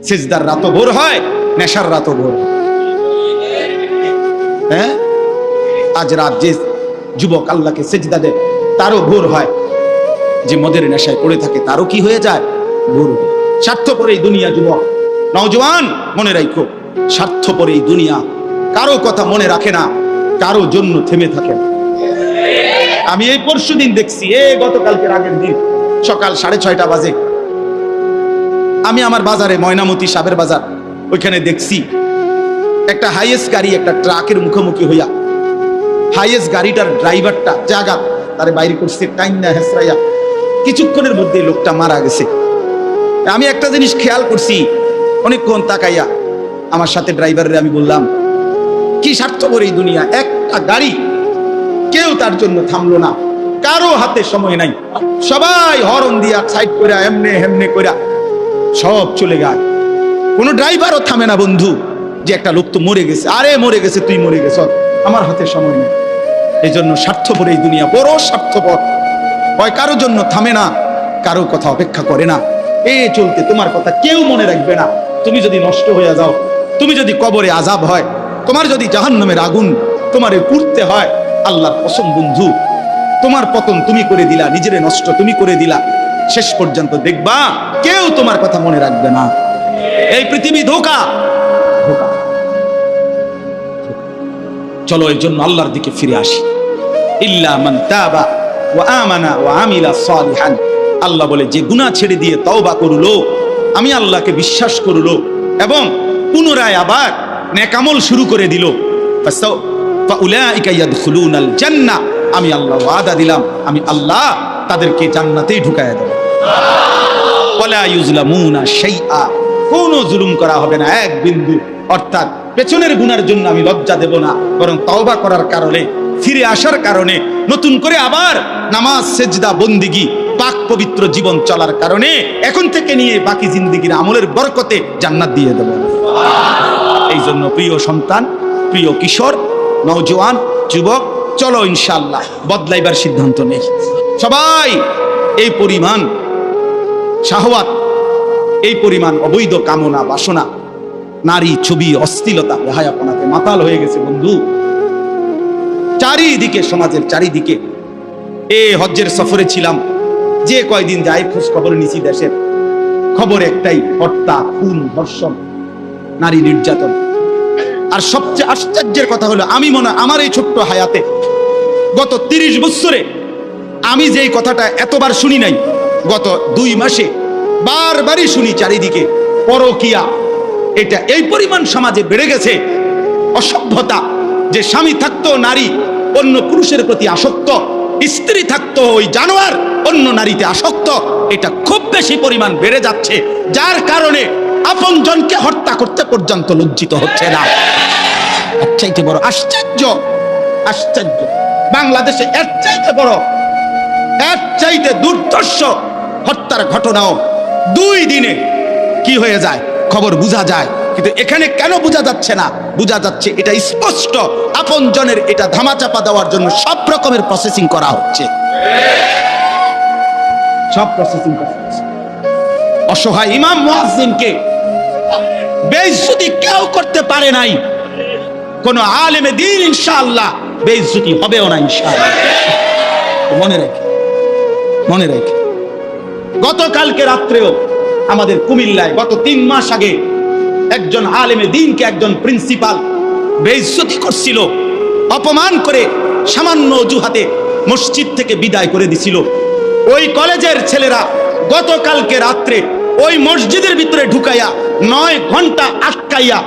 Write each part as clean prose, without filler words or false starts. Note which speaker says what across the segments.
Speaker 1: সিজদার রাতও ভোর হয়, নেশার রাতও ভোর হয়। হ্যাঁ, আজ রাত যে যুবক আল্লাহকে সিজদা দেয় তারও ভোর হয়, যে মদের নেশায় পড়ে থাকে তারও কি হয়ে যায়, ভোর হয়। স্বার্থপর এই দুনিয়া যুবক, নওজওয়ান মনে রাখো, স্বার্থপর এই দুনিয়া, কারো কথা মনে রাখে না, কারো জন্য থেমে থাকে না। আমি এই পরশুদিন দেখছি, গতকালকের আগের দিন সকাল 6:30 বাজে আমি আমার বাজারে, ময়নামতি সাবের বাজার, ওইখানে দেখছি একটা হাইয়েস্ট গাড়ি একটা ট্রাকের মুখোমুখি হইয়া, হাইয়েস্ট গাড়িটার ড্রাইভারটা জায়গা তারে বাইরে করছে টাইম না হেসরাইয়া, কিছুক্ষণের মধ্যে লোকটা মারা গেছে। আমি একটা জিনিস খেয়াল করছি, অনেকক্ষণ তাকাইয়া আমার সাথে ড্রাইভারের আমি বললাম, কি স্বার্থপর এই দুনিয়া, একটা গাড়ি কেউ তার জন্য থামলো না, কারো হাতে সময় নাই, সবাই হর্ন দিয়া সাইড করে এমনে হেমনে করে সব চলে যায়, কোনো ড্রাইভারও থামে না বন্ধু, যে একটা লোক তো মরে গেছে, আরে মরে গেছে, তুই মরে গেছ, আমার হাতে সময় নেই। এই জন্য স্বার্থপর এই দুনিয়া, বড় স্বার্থপর, হয় কারো জন্য থামে না, কারো কথা অপেক্ষা করে না, চলতে তোমার কথা কেউ মনে রাখবে না। তুমি যদি নষ্ট হয়ে যাও, তুমি যদি কবরে আযাব হয়, তোমার যদি জাহান্নামের আগুন তোমারে পুড়তে হয়, আল্লাহর কসম বন্ধু, তোমার পতন তুমি করে দিলা, নিজেরে নষ্ট তুমি করে দিলা, শেষ পর্যন্ত দেখবা কেউ তোমার কথা মনে রাখবে না। এই পৃথিবী ধোঁকা। চলো এর জন্য আল্লাহর দিকে ফিরে আসি। ইল্লা মান তাবা ওয়া আমানা ওয়া আমিলা সালিহান, আল্লাহ বলে যে গুনাহ ছেড়ে দিয়ে তওবা করলো, আমি আল্লাহকে বিশ্বাস করলো এবং পুনরায় আবার নেক আমল শুরু করে দিল, ফাউলাইকা ইয়াদখুলুনাল জান্নাহ, আমি আল্লাহ ওয়াদা দিলাম, আমি আল্লাহ তাদেরকে জান্নাতেই ঢুকায়া দেব। ওয়ালা ইউজলামুনা শাইআ, কোনো জুলুম করা হবে না এক বিন্দু। অর্থাৎ পেছনের গুনার জন্য আমি লজ্জা দেব না, বরং তওবা করার কারণে, ফিরে আসার কারণে, নতুন করে আবার নামাজ সেজদা বন্দিগি পাক পবিত্র জীবন চলার কারণে এখন থেকে নিয়ে বাকি জিন্দেগির আমলের বরকতে জান্নাত দিয়ে দেব। এই জন্য প্রিয় সন্তান, প্রিয় কিশোর, নওজোয়ান, যুবক, চলো ইনশাআল্লাহ বদলাইবার সিদ্ধান্ত নেই। সবাই এই পরিমাণ শাহওয়াত, এই পরিমাণ অবৈধ কামনা বাসনা, নারী ছবি, অশ্লীলতা, বেহায়াপনাতে মাতাল হয়ে গেছে বন্ধু চারিদিকে, সমাজের চারিদিকে। হজ্জের সফরে ছিলাম, যে কয়দিন যাই খোঁজ খবর নিছি, দেশের খবর একটাই, হত্যা, খুন, ধর্ষণ, নারী নির্যাতন। আর সবচেয়ে আশ্চর্যের কথা হলো, আমি মনে আমার এই ছোট্ট হায়াতে গত 30 বছরে আমি যেই কথাটা এতবার শুনি নাই, গত 2 মাসে বারবারই শুনি চারিদিকে পরকিয়া। এটা এই পরিমাণ সমাজে বেড়ে গেছে, অসভ্যতা, যে স্বামী থাকতো নারী অন্য পুরুষের প্রতি আসক্ত, স্ত্রী থাকতো ওই জানোয়ার অন্য নারীতে আসক্ত, এটা খুব বেশি পরিমাণ বেড়ে যাচ্ছে, যার কারণে আপনজনকে হত্যা করতে পর্যন্ত লজ্জিত হচ্ছে না। এর চাইতে বড় আশ্চর্য, আশ্চর্য বাংলাদেশে এর চাইতে বড়, এর চাইতে দুর্ধর্ষ হত্যার ঘটনাও 2 দিনে কি হয়ে যায় খবর বোঝা যায়। কিন্তু এখানে কেন বোঝা যাচ্ছে না? বোঝা যাচ্ছে এটা স্পষ্ট, আপনজনের এটা ধামাচাপা দেওয়ার জন্য সব রকমের প্রসেসিং করা হচ্ছে, সব প্রসেসিং করা হচ্ছে। অসহায় ইমাম মুয়াজ্জিনকে বেইজ্জতি কেউ করতে পারে নাই, কোন আলেমে দ্বীন ইনশাআল্লাহ বেইজ্জতি হবেও না ইনশাআল্লাহ। মনে রেখে, মনে রেখে, গতকালকে রাত্রেও আমাদের কুমিল্লায় গত 3 মাস আগে একজন আলেমে দ্বীনকে একজন প্রিন্সিপাল বেইজ্জতি করছিল, অপমান করে সামান্য অজুহাতে মসজিদ থেকে বিদায় করে দিছিল। ওই কলেজের ছেলেরা গতকালকে রাত্রে ওই মসজিদের ভিতরে ঢুকাইয়া 9 ঘন্টা আটকাইয়া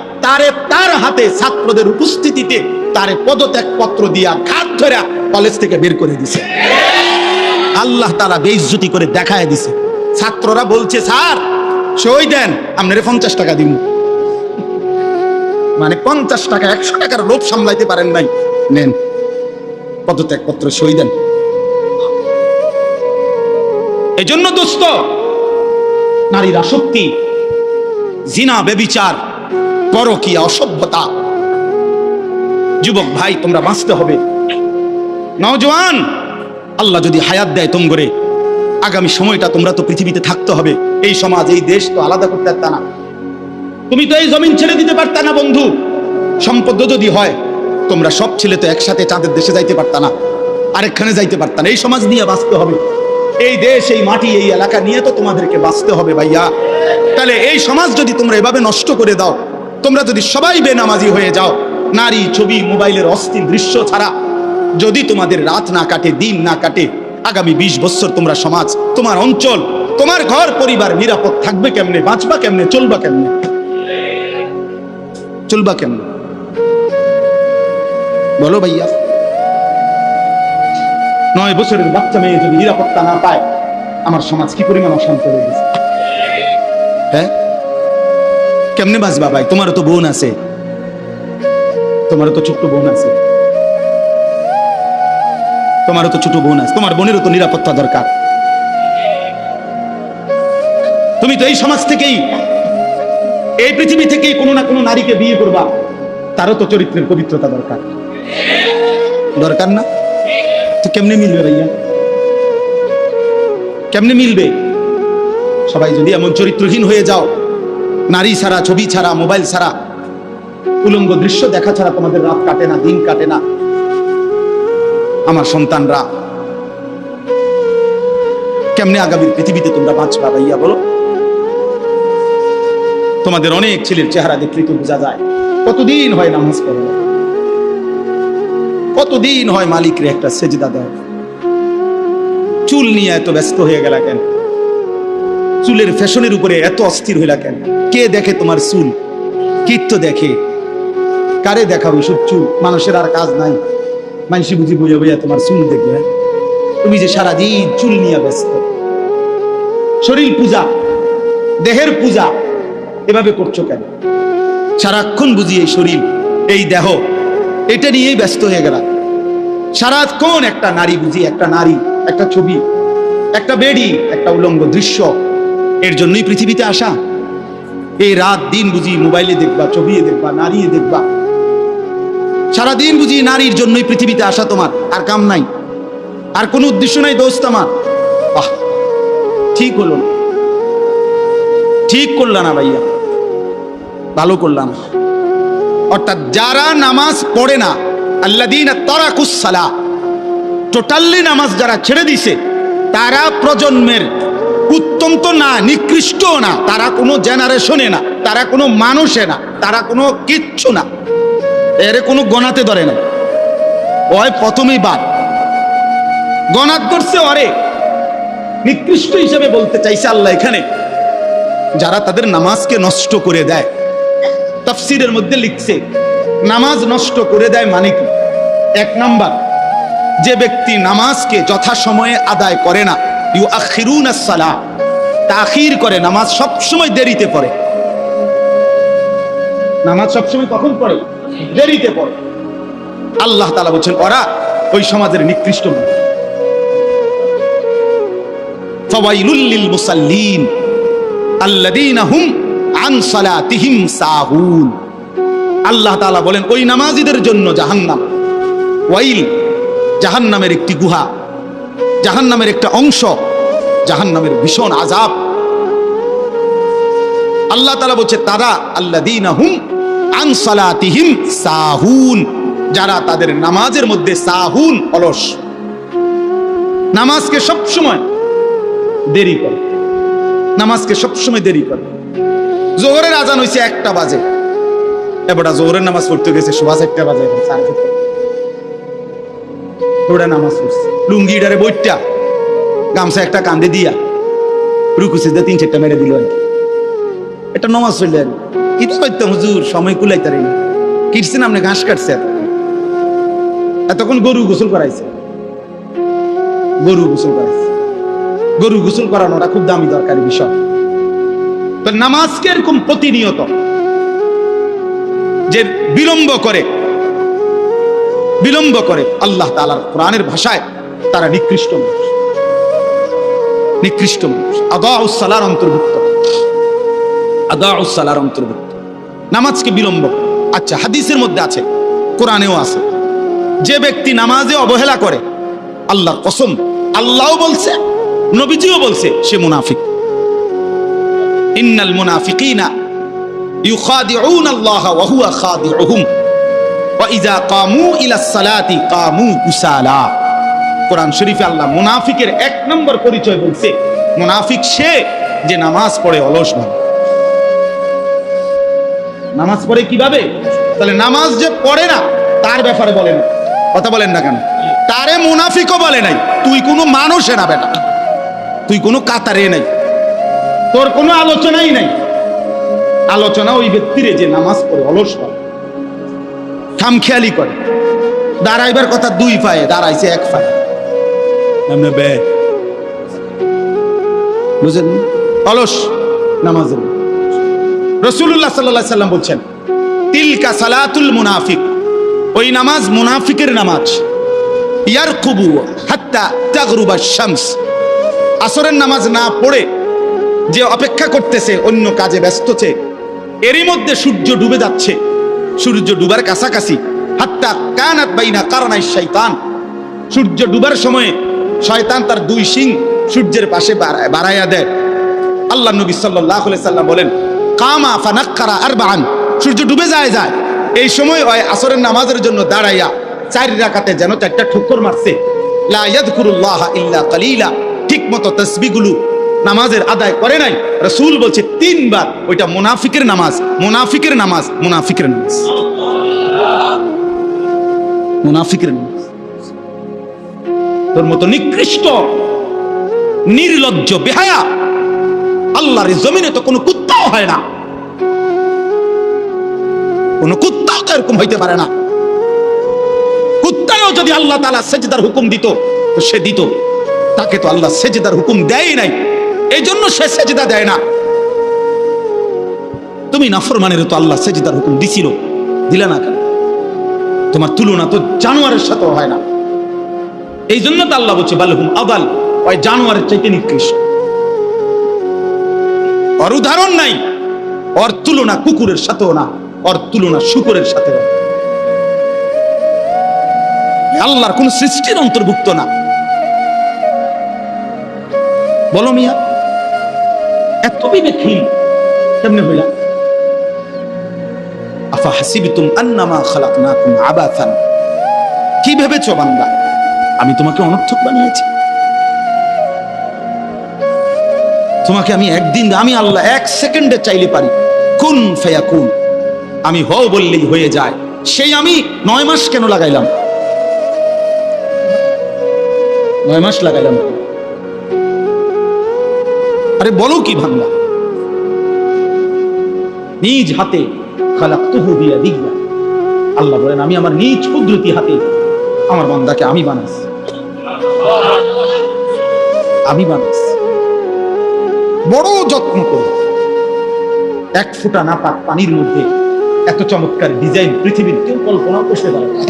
Speaker 1: তার হাতে ছাত্রদের উপস্থিতিতে তারে পদত্যাগ পত্র দিয়া ঘাট ধরে কলেজ থেকে বের করে দিছে। আল্লাহ তাআলা বেইজ্জতি করে দেখায় দিছে। ছাত্ররা বলছে, স্যার সই দেন, আপনারে 50 টাকা দিব। মানে 50 টাকা, 100 টাকার লোভ সামলাইতে পারেন নাই, নেন পদত্যাগ পত্র, সই দেন। এই জন্য দোস্ত, নারীর আসক্তি, জিনা, ব্যভিচার, পরকীয়া, অসভ্যতা, যুবক ভাই তোমরা বাঁচতে হবে। নওজওয়ান, আল্লাহ যদি হায়াত দেয় তোমরে, আগামী সময়টা তোমরা তো পৃথিবীতে থাকতে হবে। এই সমাজ, এই দেশ তো আলাদা করতে পারতা না। তুমি তো এই জমিন ছেড়ে দিতে পারতা না বন্ধু। সম্পদ যদি হয়, তোমরা সব ছেলে তো একসাথে চাঁদের দেশে যাইতে পারতা না, আরেকখানে যাইতে পারতা না। এই সমাজ নিয়ে বাঁচতে হবে, এই দেশ, এই মাটি, এই এলাকা নিয়ে তো তোমাদেরকে বাঁচতে হবে ভাইয়া। তাহলে এই সমাজ যদি তোমরা এভাবে নষ্ট করে দাও, তোমরা যদি সবাই বেনামাজি হয়ে যাও, নারী, ছবি, মোবাইলের অস্থির দৃশ্য ছাড়া যদি তোমাদের রাত না কাটে, দিন না কাটে, আগামী 20 বছর তোমরা সমাজ, তোমার অঞ্চল, তোমার ঘর পরিবার নিরাপদ থাকবে কেমনে? বাঁচবা কেমনে? চলবা কেমনে? চলবা কেমনে বলো ভাইয়া? 9 বছরের বাচ্চা মেয়ে যদি নিরাপত্তা না পায়, আমার সমাজ কি পরিমাণ অশান্ত হয়ে গেছে। হ্যাঁ, কেমনে বাঁচবা ভাই? তোমারও তো বোন আছে, তোমারও তো ছোট্ট বোন আছে, তোমারও তো ছোট বোন আছে, তোমার বোনেরও তো নিরাপত্তা দরকার। তুমি তো এই সমাজ থেকেই, এই পৃথিবী থেকেই কোনো না কোনো নারীকে বিয়ে করবা, তারও তো চরিত্রের পবিত্রতা দরকার, দরকার না? তো কেমনে মিলবে ভাইয়া? কেমনে মিলবে? সবাই যদি এমন চরিত্রহীন হয়ে যাও, নারী ছাড়া, ছবি ছাড়া, মোবাইল ছাড়া, উলঙ্গ দৃশ্য দেখা ছাড়া তোমাদের রাত কাটে না, দিন কাটে না, আমার সন্তানরা কেমনে আগামীর পৃথিবীতে তোমরা বাঁচবা ভাইয়া বলো? তোমাদের অনেক ছেলের চেহারা দেখলে তো বোঝা যায় কতদিন হয় নামাজ পড়ে না, কতদিন হয় মালিকরে একটা সেজদা দেয়। চুল নিয়ে এত ব্যস্ত হয়ে গেলা কেন? চুলের ফ্যাশনের উপরে এত অস্থির হইলা কেন? কে দেখে তোমার চুল? কীর্ত দেখে? কারে দেখাবো সব চুল? মানুষের আর কাজ নাই, মানুষই বুঝি বইয়া বইয়া তোমার চুল দেখবে। তুমি যে সারাদিন চুল নিয়ে ব্যস্ত, শরীর পূজা, দেহের পূজা এভাবে করছো কেন? সারাক্ষণ বুঝি এই শরীর, এই দেহ, এটা নিয়েই ব্যস্ত হয়ে গেল। সারাক্ষণ একটা নারী বুঝি, একটা নারী, একটা ছবি, একটা বেডি, একটা উলঙ্গ দৃশ্য, এর জন্যই পৃথিবীতে আসা। এই রাত দিন বুঝি মোবাইলে দেখবা, ছবি দেখবা, নারী দেখবা, সারাদিন বুঝি নারীর জন্যই পৃথিবীতে আসা। তোমার আর কাম নাই, আর কোনো উদ্দেশ্য নাই দোস্ত আমার। ঠিক হলো না, ঠিক করলা না ভাইয়া, ভালো করলা না। অর্থাৎ যারা নামাজ পড়ে না, আল্লাযীনা তারাকুস সালাহ, টোটালি নামাজ যারা ছেড়ে দিছে, তারা প্রজন্মের উত্তম তো না, নিকৃষ্ট না, তারা কোনো জেনারেশনে না, তারা কোনো মানুষে না, তারা কোনো কিচ্ছু না, এর কোনো গণাতে ধরে না। ওই প্রথমেই বাদ গণাত করছে, অরে নিকৃষ্ট হিসেবে বলতে চাইছে আল্লাহ এখানে যারা তাদের নামাজকে নষ্ট করে দেয়। তাফসীরের মধ্যে লিখছে নামাজ নষ্ট করে দেয় মানে কি? 1 নাম্বার, যে ব্যক্তি নামাজকে যথাসময়ে আদায় করে না, ইউআখিরুনাস সালাহ, তাখির করে, নামাজ সবসময় দেরিতে পড়ে। নামাজ সবসময় কখন পড়ে? দেরিতে পড়ে। আল্লাহ তাআলা বলেন ওরা ওই সমাজের নিকৃষ্ট মানুষ। ফাওয়াইলুল লিল মুসাল্লিন আল্লাযীনা হুম আন সালাতিহিম সাহুন। আল্লাহ তাআলা বলেন ওই নামাজীদের জন্য জাহান্নাম। ওয়াইল, জাহান্নামের একটি গুহা, জাহান্নামের একটা অংশ, জাহান্নামের ভীষণ আযাব। আল্লাহ তাআলা বলছে তারা আল্লাযীনা হুম আন সালাতিহিম সাহুন, যারা তাদের নামাজের মধ্যে সাহুন, অলস, নামাজকে সবসময় দেরি করে, নামাজকে সবসময় দেরি করে। জোহরের আজান হইছে 1টা বাজে, এবারটা জোহরের নামাজ পড়তে গেছে সোয়া 4টা বাজে, ওটা নামাজ পড়ছে লুঙ্গিটারে বইটা গামছা একটা কান্দে দিয়া রুকু সিজদা 3-4টা মেরে দিল। এটা নামাজ পড়লে আর কি করতাম হুজুর, সময় কুলাইতারে না। কিরছেন আপনি? ঘাস কাটছে, এতক্ষণ গরু গোসল করাইছে, গরু গোসল করাইছে। গরু গোসল করানোটা খুব দামি দরকারি বিষয়। তো নামাজকে এরকম প্রতিনিয়ত যে বিলম্ব করে, বিলম্ব করে, আল্লাহ তাআলার কোরআনের ভাষায় তারা নিকৃষ্ট মানুষ, নিকৃষ্ট মানুষ। আদাউস সালার অন্তর্ভুক্ত, আদাউস সালার অন্তর্ভুক্ত নামাজকে বিলম্ব। আচ্ছা, হাদিসের মধ্যে আছে, কোরআনেও আছে, যে ব্যক্তি নামাজে অবহেলা করে, আল্লাহর কসম, আল্লাহও বলছে, নবীজিও বলছে, সে মুনাফিক। ইন্নাল মুনাফিকিনা ইউখাদিউন আল্লাহ ওয়া হুয়া খাদিউহুম ওয়া ইযা কামু ইলাস সালাতি কামু কুসালা। কোরআন শরীফে আল্লাহ মুনাফিকের এক নম্বর পরিচয় বলছে, মুনাফিক সে যে নামাজ পড়ে অলস ভাবে। নামাজ পড়ে কিভাবে? তাহলে নামাজ যে পড়ে না তার ব্যাপারে বলেন, কথা বলেন না কেন? তারে মুনাফিকও বলে নাই। তুই কোনো মানুষে না বেটা, তুই কোনো কাতারে নাই, তোর কোনো আলোচনাই নাই। আলোচনা ওই ব্যক্তিরে যে নামাজ পড়ে অলস হয়, খামখেয়ালি করে, দাঁড়াইবার কথা দুই পায়ে, দাঁড়াইছে এক পায়ে, বুঝেন? অলস নামাজের। রাসূলুল্লাহ সাল্লাল্লাহু আলাইহি সাল্লাম বলছেন, তিলকা সালাতুল মুনাফিক, ওই নামাজ মুনাফিকের নামাজ। ইয়ারকুবু হাত্তা তাগরুবা শামস, আসরের নামাজ না পড়ে যে অপেক্ষা করতেছে, অন্য কাজে ব্যস্ত আছে, এরই মধ্যে সূর্য ডুবে যাচ্ছে, সূর্য ডুবার কাছাকাছি। হাত্তা কানাত বাইনা কারনাই শাইতান, সূর্য ডুবার সময়ে শয়তান তার দুই শিং সূর্যের পাশে বাড়াইয়া দেয়। আল্লাহ নবী সাল্লাল্লাহু আলাইহি সাল্লাম বলেন, কামা ফানাক্কারা আরবাআন, সূর্য ডুবে যায়, এই সময় ওই আসরের নামাজের জন্য দাঁড়াইয়া 4 রাকাতে যেন 4টা ঠুকর মারছে। লা ইয়াযকুরুল্লাহ ইল্লা কালিলা, ঠিক মতো তাসবিহগুলো নামাজের আদায় করে নাই। রাসূল বলছে 3 বার, ওইটা মুনাফিকের নামাজ, মুনাফিকের নামাজ, মুনাফিকের নামাজ, মুনাফিকের নামাজ। তোর মতো নিকৃষ্ট নির্লজ্জ বেহায়া আল্লাহর জমিনে তো কোনো কুত্তাও হয় না, কোনো কুত্তাও তো এরকম হইতে পারে না। কুত্তাও যদি আল্লাহ তাআলা সেজদার হুকুম দিত তো সে দিত, তাকে তো আল্লাহ সেজদার হুকুম দেয় নাই, এই জন্য সে সেজদা দেয় না। তুমি নাফরমানের তো আল্লাহ সেজদার হুকুম দিছিল, দিলা না কেন? তোমার তুলনা তো জানোয়ারের সাথে হয় না, এই জন্য তো আল্লাহ বলছে বালহুম আদাল, ওই জানোয়ারের চাইতে নিকৃষ্ট। ওর উদাহরণ নাই, ওর তুলনা কুকুরের সাথেও না, ওর তুলনা শুকরের সাথেও না। আল্লাহর কোন সৃষ্টির অন্তর্ভুক্ত না। বলো মিয়া, এত বিবেকহীন কেমনে হইলা? আফা হাসিবতুম আন্নামা খালাকনাকুম আবাসান, কি ভেবেছো বান্দা আমি তোমাকে অনর্থক বানিয়েছি? তোমাকে আমি একদিন, আমি আল্লাহ 1 সেকেন্ডে চাইলে পারি, কুন ফায়াকুন, আমি হও বললেই হয়ে যায়। সেই আমি 9 মাস কেন লাগাইলাম? 9 মাস লাগাইলাম। আরে বলো কি ভাঙ্গা? নিজ হাতে খালাকতুহু বিয়াদিয়া, আল্লাহ বলেন আমি আমার নিজ কুদরতি হাতে আমার বান্দাকে আমি বানাইছি, আমি বানাইছি। বড় যত্ন করে 1 ফোঁটা নাপাক পানির মধ্যে এত চমৎকার ডিজাইন পৃথিবীর কেউ কল্পনা করতে পারে না।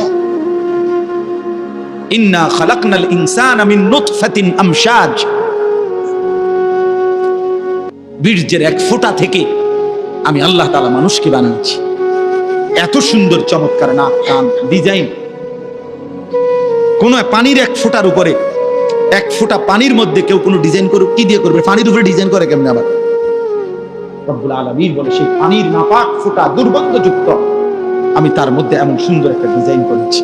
Speaker 1: ইন্না খালাকনাল ইনসানা মিন নুতফাতিন আমশাজ, বীর্যের 1 ফোঁটা থেকে আমি আল্লাহ তাআলা মানুষকে বানিয়েছি। এত সুন্দর চমৎকার নাক কান ডিজাইন। কোন পানির 1 ফোঁটার উপরে, 1 ফোঁটা পানির মধ্যে কেউ কোনো ডিজাইন করুক, কি দিয়ে করবে? পানির উপরে ডিজাইন করে কেমনে? আবার রব্বুল আলামিন বলে সেই পানির নাপাক ফোঁটা দুর্গন্ধযুক্ত, আমি তার মধ্যে এমন সুন্দর একটা ডিজাইন করেছি।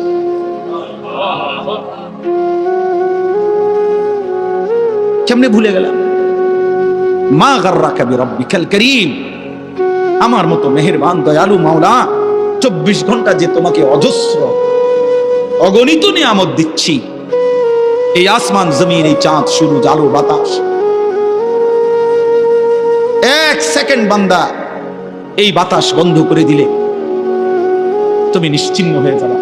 Speaker 1: কেমনে ভুলে গেলাম? মা গাররাকা বিরাব্বিকাল কারীম, আমার মতো মেহেরবান দয়ালু মাওলা 24 ঘন্টা যে তোমাকে অজস্র অগণিত নিয়ামত দিচ্ছি, এই আসমান জমিন, এই চাঁদ সূরজ আলো বাতাস, 1 সেকেন্ড বান্দা এই বাতাস বন্ধ করে দিলে তুমি নিশ্চিহ্ন হয়ে যাবে।